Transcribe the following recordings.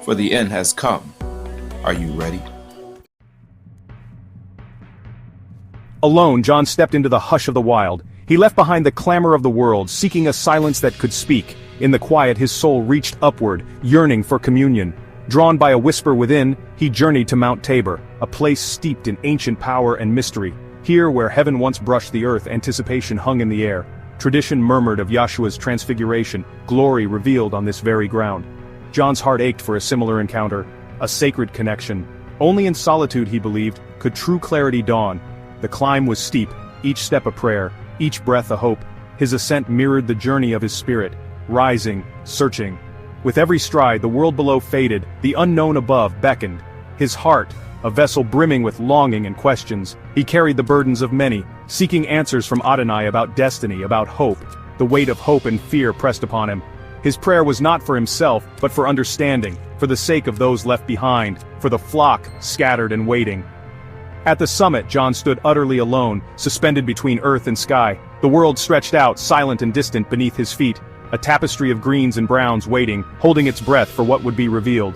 for the end has come. Are you ready? Alone, John stepped into the hush of the wild. He left behind the clamor of the world, seeking a silence that could speak. In the quiet, his soul reached upward, yearning for communion. Drawn by a whisper within, he journeyed to Mount Tabor, a place steeped in ancient power and mystery. Here, where heaven once brushed the earth, anticipation hung in the air. Tradition murmured of Yahshua's transfiguration, glory revealed on this very ground. John's heart ached for a similar encounter, a sacred connection. Only in solitude, he believed, could true clarity dawn. The climb was steep, each step a prayer, each breath a hope. His ascent mirrored the journey of his spirit, rising, searching. With every stride, the world below faded, the unknown above beckoned. His heart, a vessel brimming with longing and questions, he carried the burdens of many, seeking answers from Adonai about destiny, about hope. The weight of hope and fear pressed upon him. His prayer was not for himself, but for understanding, for the sake of those left behind, for the flock scattered and waiting. At the summit, John stood utterly alone, suspended between earth and sky. The world stretched out, silent and distant beneath his feet, a tapestry of greens and browns waiting, holding its breath for what would be revealed.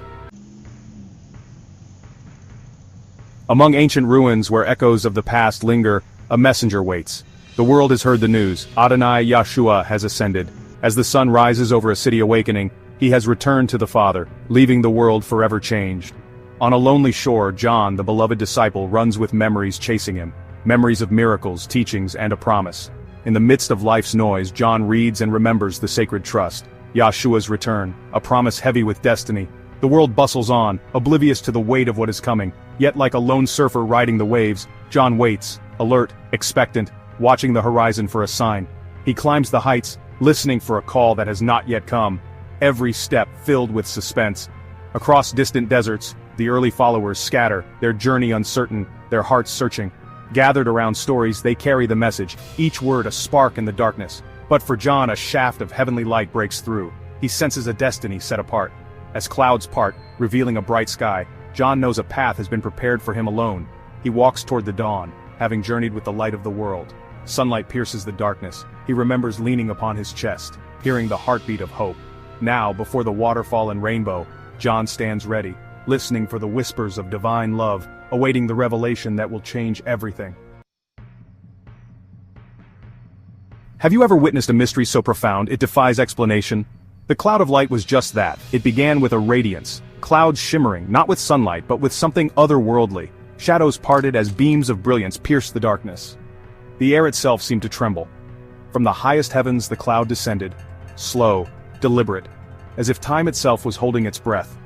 Among ancient ruins where echoes of the past linger, a messenger waits. The world has heard the news. Adonai Yahshua has ascended. As the sun rises over a city awakening, he has returned to the Father, leaving the world forever changed. On a lonely shore, John, the beloved disciple, runs with memories chasing him. Memories of miracles, teachings, and a promise. In the midst of life's noise, John reads and remembers the sacred trust. Yahshua's return, a promise heavy with destiny. The world bustles on, oblivious to the weight of what is coming. Yet like a lone surfer riding the waves, John waits, alert, expectant, watching the horizon for a sign. He climbs the heights, listening for a call that has not yet come. Every step filled with suspense. Across distant deserts, the early followers scatter, their journey uncertain, their hearts searching. Gathered around stories, they carry the message, each word a spark in the darkness. But for John, a shaft of heavenly light breaks through. He senses a destiny set apart. As clouds part, revealing a bright sky, John knows a path has been prepared for him alone. He walks toward the dawn, having journeyed with the light of the world. Sunlight pierces the darkness. He remembers leaning upon his chest, hearing the heartbeat of hope. Now, before the waterfall and rainbow, John stands ready, listening for the whispers of divine love, awaiting the revelation that will change everything. Have you ever witnessed a mystery so profound it defies explanation? The cloud of light was just that. It began with a radiance, clouds shimmering, not with sunlight, but with something otherworldly. Shadows parted as beams of brilliance pierced the darkness. The air itself seemed to tremble. From the highest heavens the cloud descended, slow, deliberate, as if time itself was holding its breath.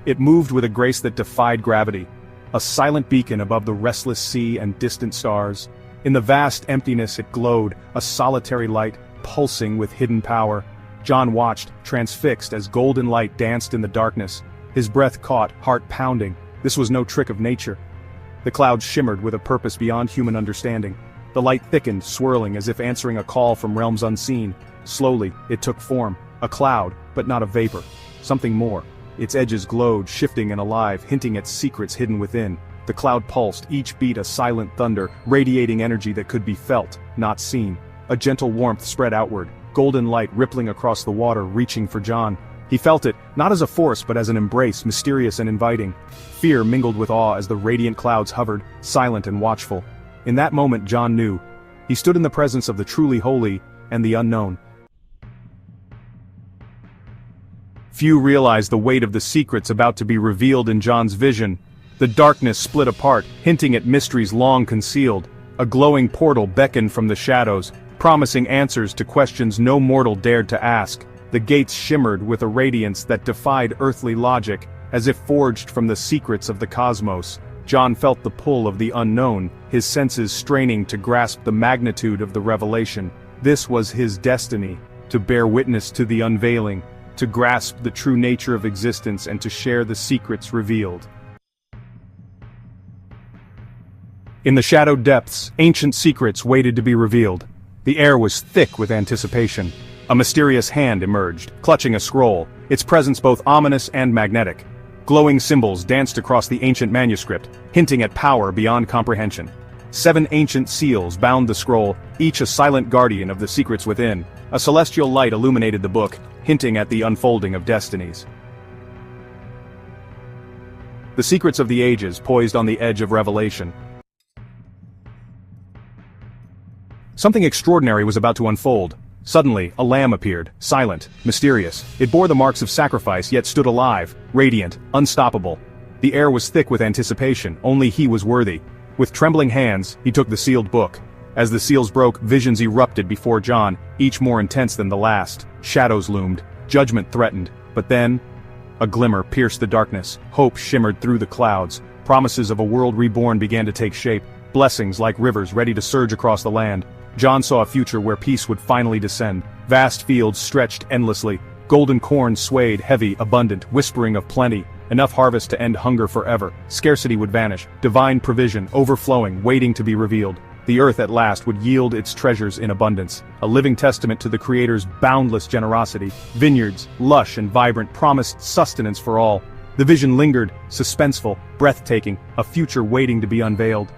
It moved with a grace that defied gravity, a silent beacon above the restless sea and distant stars. In the vast emptiness it glowed, a solitary light, pulsing with hidden power. John watched, transfixed, as golden light danced in the darkness. His breath caught, heart pounding. This was no trick of nature. The clouds shimmered with a purpose beyond human understanding. The light thickened, swirling as if answering a call from realms unseen. Slowly, it took form, a cloud, but not a vapor. Something more. Its edges glowed, shifting and alive, hinting at secrets hidden within. The cloud pulsed, each beat a silent thunder, radiating energy that could be felt, not seen. A gentle warmth spread outward, golden light rippling across the water, reaching for John. He felt it, not as a force but as an embrace, mysterious and inviting. Fear mingled with awe as the radiant clouds hovered, silent and watchful. In that moment John knew. He stood in the presence of the truly holy and the unknown. Few realized the weight of the secrets about to be revealed in John's vision. The darkness split apart, hinting at mysteries long concealed. A glowing portal beckoned from the shadows, promising answers to questions no mortal dared to ask. The gates shimmered with a radiance that defied earthly logic, as if forged from the secrets of the cosmos. John felt the pull of the unknown, his senses straining to grasp the magnitude of the revelation. This was his destiny, to bear witness to the unveiling, to grasp the true nature of existence and to share the secrets revealed. In the shadowed depths, ancient secrets waited to be revealed. The air was thick with anticipation. A mysterious hand emerged, clutching a scroll, its presence both ominous and magnetic. Glowing symbols danced across the ancient manuscript, hinting at power beyond comprehension. 7 ancient seals bound the scroll, each a silent guardian of the secrets within. A celestial light illuminated the book, hinting at the unfolding of destinies. The secrets of the ages poised on the edge of revelation. Something extraordinary was about to unfold. Suddenly, a lamb appeared, silent, mysterious. It bore the marks of sacrifice yet stood alive, radiant, unstoppable. The air was thick with anticipation, only he was worthy. With trembling hands, he took the sealed book. As the seals broke, visions erupted before John, each more intense than the last. Shadows loomed, judgment threatened, but then, a glimmer pierced the darkness, hope shimmered through the clouds, promises of a world reborn began to take shape, blessings like rivers ready to surge across the land. John saw a future where peace would finally descend. Vast fields stretched endlessly, golden corn swayed heavy, abundant, whispering of plenty, enough harvest to end hunger forever. Scarcity would vanish, divine provision, overflowing, waiting to be revealed. The earth at last would yield its treasures in abundance, a living testament to the Creator's boundless generosity. Vineyards, lush and vibrant, promised sustenance for all. The vision lingered, suspenseful, breathtaking, a future waiting to be unveiled.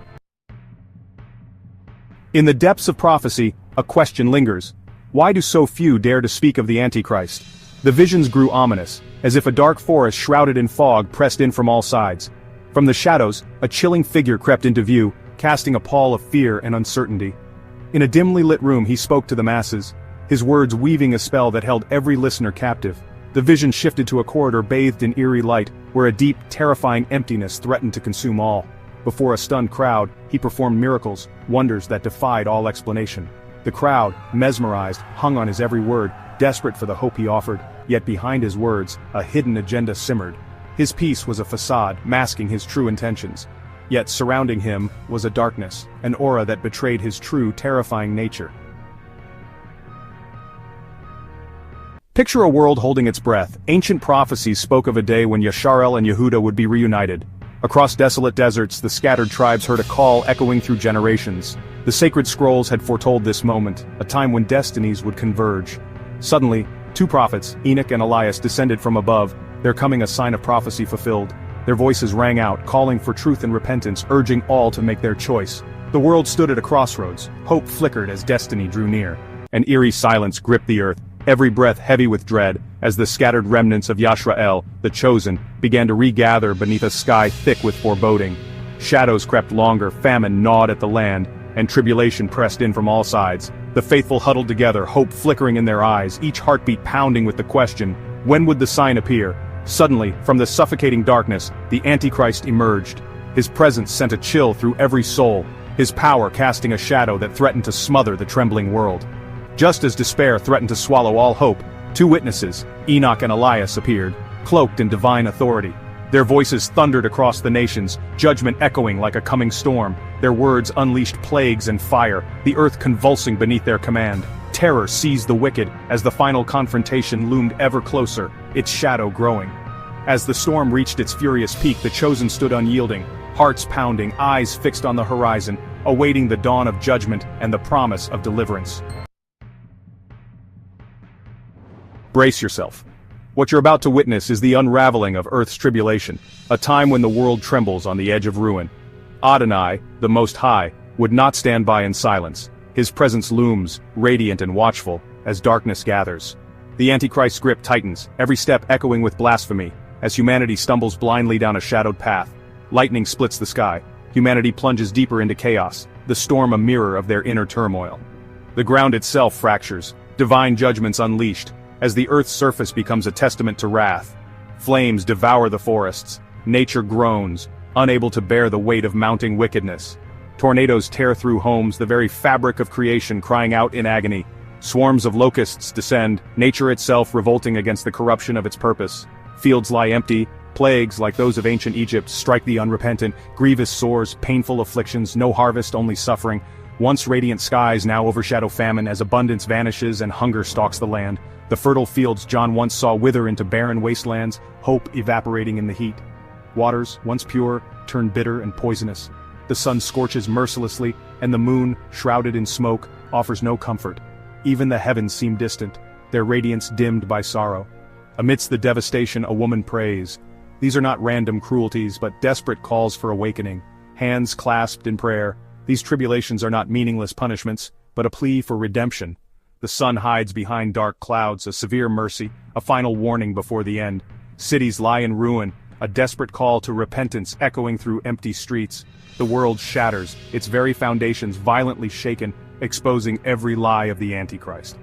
In the depths of prophecy, a question lingers. Why do so few dare to speak of the Antichrist? The visions grew ominous, as if a dark forest shrouded in fog pressed in from all sides. From the shadows, a chilling figure crept into view, casting a pall of fear and uncertainty. In a dimly lit room he spoke to the masses, his words weaving a spell that held every listener captive. The vision shifted to a corridor bathed in eerie light, where a deep, terrifying emptiness threatened to consume all. Before a stunned crowd, he performed miracles, wonders that defied all explanation. The crowd, mesmerized, hung on his every word, desperate for the hope he offered, yet behind his words, a hidden agenda simmered. His peace was a facade, masking his true intentions. Yet surrounding him was a darkness, an aura that betrayed his true, terrifying nature. Picture a world holding its breath. Ancient prophecies spoke of a day when Yasharel and Yehuda would be reunited. Across desolate deserts, the scattered tribes heard a call echoing through generations. The sacred scrolls had foretold this moment, a time when destinies would converge. Suddenly, two prophets, Enoch and Elias, descended from above, their coming a sign of prophecy fulfilled. Their voices rang out, calling for truth and repentance, urging all to make their choice. The world stood at a crossroads. Hope flickered as destiny drew near. An eerie silence gripped the earth, every breath heavy with dread, as the scattered remnants of Yashrael, the chosen, began to regather beneath a sky thick with foreboding. Shadows crept longer, famine gnawed at the land, and tribulation pressed in from all sides. The faithful huddled together, hope flickering in their eyes, each heartbeat pounding with the question, when would the sign appear? Suddenly, from the suffocating darkness, the Antichrist emerged. His presence sent a chill through every soul, his power casting a shadow that threatened to smother the trembling world. Just as despair threatened to swallow all hope, two witnesses, Enoch and Elias, appeared, cloaked in divine authority. Their voices thundered across the nations, judgment echoing like a coming storm. Their words unleashed plagues and fire, the earth convulsing beneath their command. Terror seized the wicked as the final confrontation loomed ever closer, its shadow growing. As the storm reached its furious peak, the chosen stood unyielding, hearts pounding, eyes fixed on the horizon, awaiting the dawn of judgment and the promise of deliverance. Brace yourself. What you're about to witness is the unraveling of Earth's tribulation, a time when the world trembles on the edge of ruin. Adonai, the Most High, would not stand by in silence. His presence looms, radiant and watchful, as darkness gathers. The Antichrist's grip tightens, every step echoing with blasphemy, as humanity stumbles blindly down a shadowed path. Lightning splits the sky. Humanity plunges deeper into chaos, the storm a mirror of their inner turmoil. The ground itself fractures, divine judgments unleashed, as the earth's surface becomes a testament to wrath. Flames devour the forests, nature groans, unable to bear the weight of mounting wickedness. Tornadoes tear through homes, the very fabric of creation crying out in agony. Swarms of locusts descend, nature itself revolting against the corruption of its purpose. Fields lie empty, plagues like those of ancient Egypt strike the unrepentant, grievous sores, painful afflictions, no harvest, only suffering. Once radiant skies now overshadow famine as abundance vanishes and hunger stalks the land. The fertile fields John once saw wither into barren wastelands, hope evaporating in the heat. Waters, once pure, turn bitter and poisonous. The sun scorches mercilessly, and the moon, shrouded in smoke, offers no comfort. Even the heavens seem distant, their radiance dimmed by sorrow. Amidst the devastation, a woman prays. These are not random cruelties, but desperate calls for awakening. Hands clasped in prayer, these tribulations are not meaningless punishments, but a plea for redemption. The sun hides behind dark clouds, a severe mercy, a final warning before the end. Cities lie in ruin, a desperate call to repentance echoing through empty streets. The world shatters, its very foundations violently shaken, exposing every lie of the Antichrist.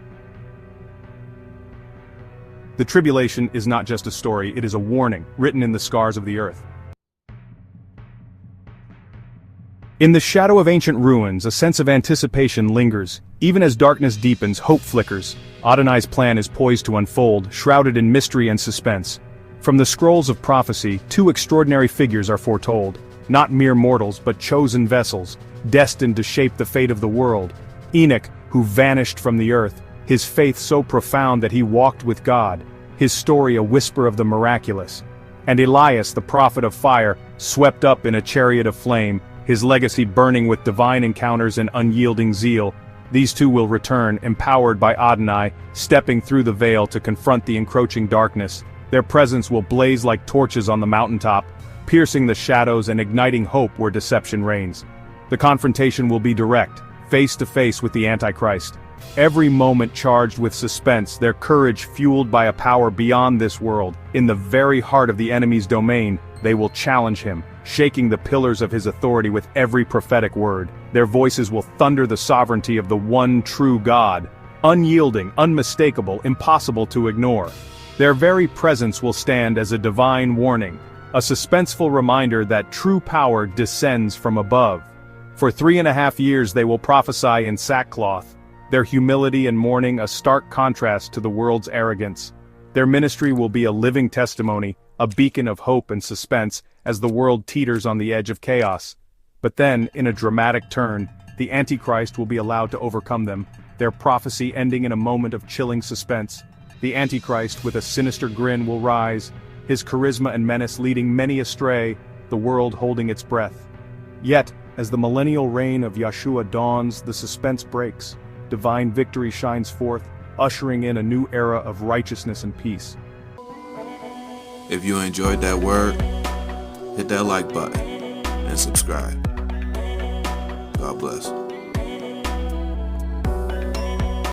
The tribulation is not just a story, it is a warning, written in the scars of the earth. In the shadow of ancient ruins, a sense of anticipation lingers. Even as darkness deepens, hope flickers. Adonai's plan is poised to unfold, shrouded in mystery and suspense. From the scrolls of prophecy, two extraordinary figures are foretold. Not mere mortals, but chosen vessels, destined to shape the fate of the world. Enoch, who vanished from the earth, his faith so profound that he walked with God, his story a whisper of the miraculous. And Elias, the prophet of fire, swept up in a chariot of flame, his legacy burning with divine encounters and unyielding zeal. These two will return, empowered by Adonai, stepping through the veil to confront the encroaching darkness. Their presence will blaze like torches on the mountaintop, piercing the shadows and igniting hope where deception reigns. The confrontation will be direct, face to face with the Antichrist. Every moment charged with suspense, their courage fueled by a power beyond this world. In the very heart of the enemy's domain, they will challenge him, shaking the pillars of his authority with every prophetic word. Their voices will thunder the sovereignty of the one true God, unyielding, unmistakable, impossible to ignore. Their very presence will stand as a divine warning, a suspenseful reminder that true power descends from above. For 3.5 years they will prophesy in sackcloth, their humility and mourning a stark contrast to the world's arrogance. Their ministry will be a living testimony, a beacon of hope and suspense as the world teeters on the edge of chaos. But then, in a dramatic turn, the Antichrist will be allowed to overcome them, their prophecy ending in a moment of chilling suspense. The Antichrist, with a sinister grin, will rise, his charisma and menace leading many astray, the world holding its breath. Yet, as the millennial reign of Yeshua dawns, the suspense breaks. Divine victory shines forth, ushering in a new era of righteousness and peace. If you enjoyed that word, hit that like button and subscribe. God bless.